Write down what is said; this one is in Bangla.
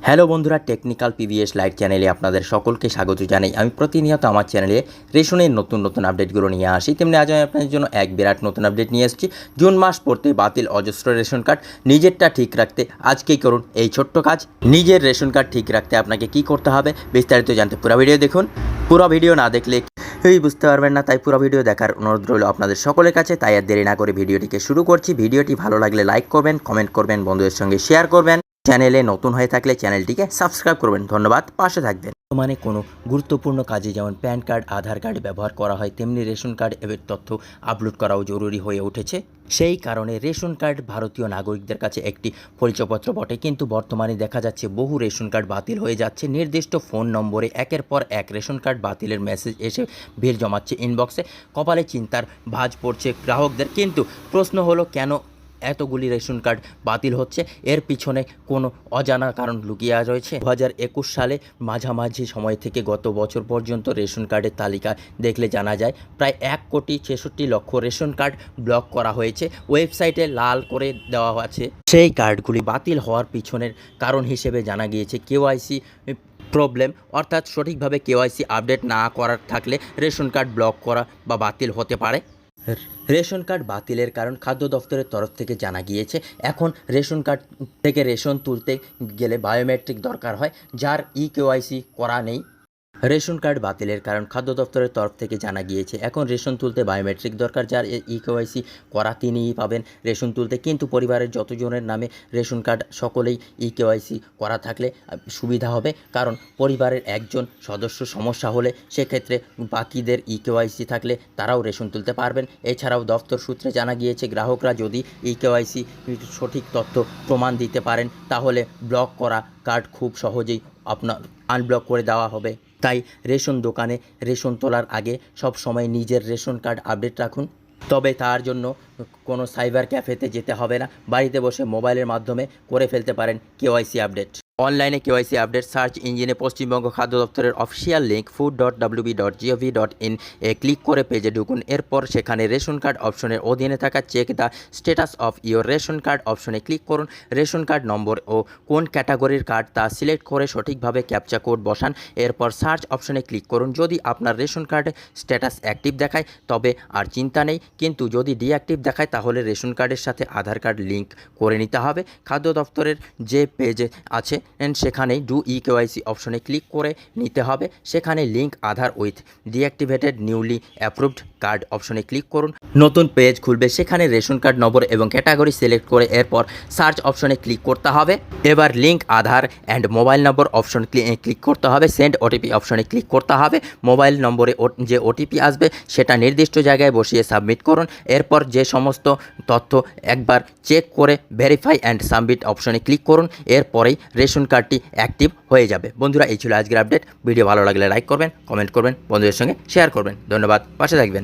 হ্যালো বন্ধুরা, টেকনিক্যাল পিভিএস লাইট চ্যানেলে আপনাদের সকলকে স্বাগত জানাই। আমি প্রতিনিয়ত আমার চ্যানেলে রেশনের নতুন নতুন আপডেটগুলো নিয়ে আসি। তেমনি আজ আমি আপনাদের জন্য এক বিরাট নতুন আপডেট নিয়ে এসেছি। জুন মাস পড়তে বাতিল অজস্র রেশন কার্ড। নিজেরটা ঠিক রাখতে আজকেই করুন এই ছোট্ট কাজ। নিজের রেশন কার্ড ঠিক রাখতে আপনাকে কি করতে হবে বিস্তারিত জানতে পুরো ভিডিও দেখুন। পুরো ভিডিও না দেখলে বুঝতে পারবেন না, তাই পুরো ভিডিও দেখার অনুরোধ রইল আপনাদের সকলের কাছে। তাই আর দেরি না করে ভিডিওটিকে শুরু করছি। ভিডিওটি ভালো লাগলে লাইক করবেন, কমেন্ট করবেন, বন্ধুদের সঙ্গে শেয়ার করবেন। চ্যানেলে নতুন হয়ে থাকলে চ্যানেলটিকে সাবস্ক্রাইব করবেন। ধন্যবাদ, পাশে থাকবেন। মানে কোনো গুরুত্বপূর্ণ কাজে যেমন প্যান কার্ড, আধার কার্ড ব্যবহার করা হয়, তেমনি রেশন কার্ড এর তথ্য আপলোড করাও জরুরি হয়ে উঠেছে। সেই কারণে রেশন কার্ড ভারতীয় নাগরিকদের কাছে একটি পরিচয়পত্র বটে, কিন্তু বর্তমানে দেখা যাচ্ছে বহু রেশন কার্ড বাতিল হয়ে যাচ্ছে। নির্দিষ্ট ফোন নম্বরে একের পর এক রেশন কার্ড বাতিলের মেসেজ এসে ভিড় জমাচ্ছে ইনবক্সে। কপালে চিন্তার ভাঁজ পড়ছে গ্রাহকদের। কিন্তু প্রশ্ন হলো, কেন এতগুলি রেশন কার্ড বাতিল হচ্ছে? এর পিছনে কোনো অজানা কারণ লুকিয়ে রয়েছে। 2021 সালে মাঝামাঝি সময় থেকে গত বছর পর্যন্ত রেশন কার্ডের তালিকা দেখলে জানা যায় প্রায় 1,66,00,000 রেশন কার্ড ব্লক করা হয়েছে। ওয়েবসাইটে লাল করে দেওয়া আছে। সেই কার্ডগুলি বাতিল হওয়ার পিছনের কারণ হিসেবে জানা গিয়েছে কেওয়াইসি প্রবলেম, অর্থাৎ সঠিকভাবে কেওয়াইসি আপডেট না করার থাকলে রেশন কার্ড ব্লক করা বা বাতিল হতে পারে। রেশন কার্ড বাতিলের কারণ খাদ্য দফতরের তরফ থেকে জানা গিয়েছে। এখন রেশন কার্ড থেকে রেশন তুলতে গেলে বায়োমেট্রিক দরকার হয়, যার কেওয়াইসি করা নেই। রেশন কার্ড বাতিলের কারণ খাদ্য দফতরের তরফ থেকে জানা গিয়েছে। এখন রেশন তুলতে বায়োমেট্রিক দরকার, যার কেওয়াইসি করা তিনিই পাবেন রেশন তুলতে। কিন্তু পরিবারের যতজনের নামে রেশন কার্ড সকলেই কেওয়াইসি করা থাকলে সুবিধা হবে, কারণ পরিবারের একজন সদস্য সমস্যা হলে সেক্ষেত্রে বাকিদের কেওয়াইসি থাকলে তারাও রেশন তুলতে পারবেন। এছাড়াও দফতর সূত্রে জানা গিয়েছে, গ্রাহকরা যদি কেওয়াইসি সঠিক তথ্য প্রমাণ দিতে পারেন তাহলে ব্লক করা কার্ড খুব সহজেই আপনার আনব্লক করে দেওয়া হবে। তাই রেশন দোকানে রেশন তোলার আগে সব সময় নিজের রেশন কার্ড আপডেট রাখুন। তবে তার জন্য কোনো সাইবার ক্যাফেতে যেতে হবে না, বাড়িতে বসে মোবাইলের মাধ্যমে করে ফেলতে পারেন কেওয়াইসি আপডেট। অনলাইনে কেওয়াইসি আপডেট সার্চ ইঞ্জিনে পশ্চিমবঙ্গ খাদ্য দপ্তরের অফিসিয়াল লিঙ্ক food.wb.gov.in এ ক্লিক করে পেজে ঢুকুন। এরপর সেখানে রেশন কার্ড অপশনের অধীনে থাকা check the status of your ration card অপশনে ক্লিক করুন। রেশন কার্ড নম্বর ও কোন ক্যাটাগরির কার্ড তা সিলেক্ট করে সঠিকভাবে ক্যাপচা কোড বসান। এরপর সার্চ অপশনে ক্লিক করুন। যদি আপনার রেশন কার্ডে স্ট্যাটাস অ্যাক্টিভ দেখায় তবে আর চিন্তা নেই, কিন্তু যদি ডিঅ্যাক্টিভ দেখায় তাহলে রেশন কার্ডের সাথে আধার কার্ড লিঙ্ক করে নিতে হবে। খাদ্য দপ্তরের যে পেজে আছে সেখানে ডু কেওয়াইসি অপশনে ক্লিক করে নিতে হবে। সেখানে link Aadhaar with deactivated newly approved card অপশনে ক্লিক করুন। নতুন পেজ খুলবে, সেখানে রেশন কার্ড নম্বর এবং ক্যাটাগরি সিলেক্ট করে এরপর সার্চ অপশনে ক্লিক করতে হবে। এবার link Aadhaar and mobile number option click করতে হবে। সেন্ড ওটিপি অপশনে ক্লিক করতে হবে। মোবাইল নম্বরে যে ওটিপি আসবে সেটা নির্দিষ্ট জায়গায় বসিয়ে সাবমিট করুন। এরপর যে সমস্ত তথ্য একবার চেক করে ভেরিফাই অ্যান্ড সাবমিট অপশনে ক্লিক করুন। এরপরেই রেশন কার্ডটি অ্যাক্টিভ হয়ে যাবে। বন্ধুরা, এই ছিল আজকের আপডেট। ভিডিও ভালো লাগলে লাইক করবেন, কমেন্ট করবেন, বন্ধুদের সঙ্গে শেয়ার করবেন। ধন্যবাদ, পাশে থাকবেন।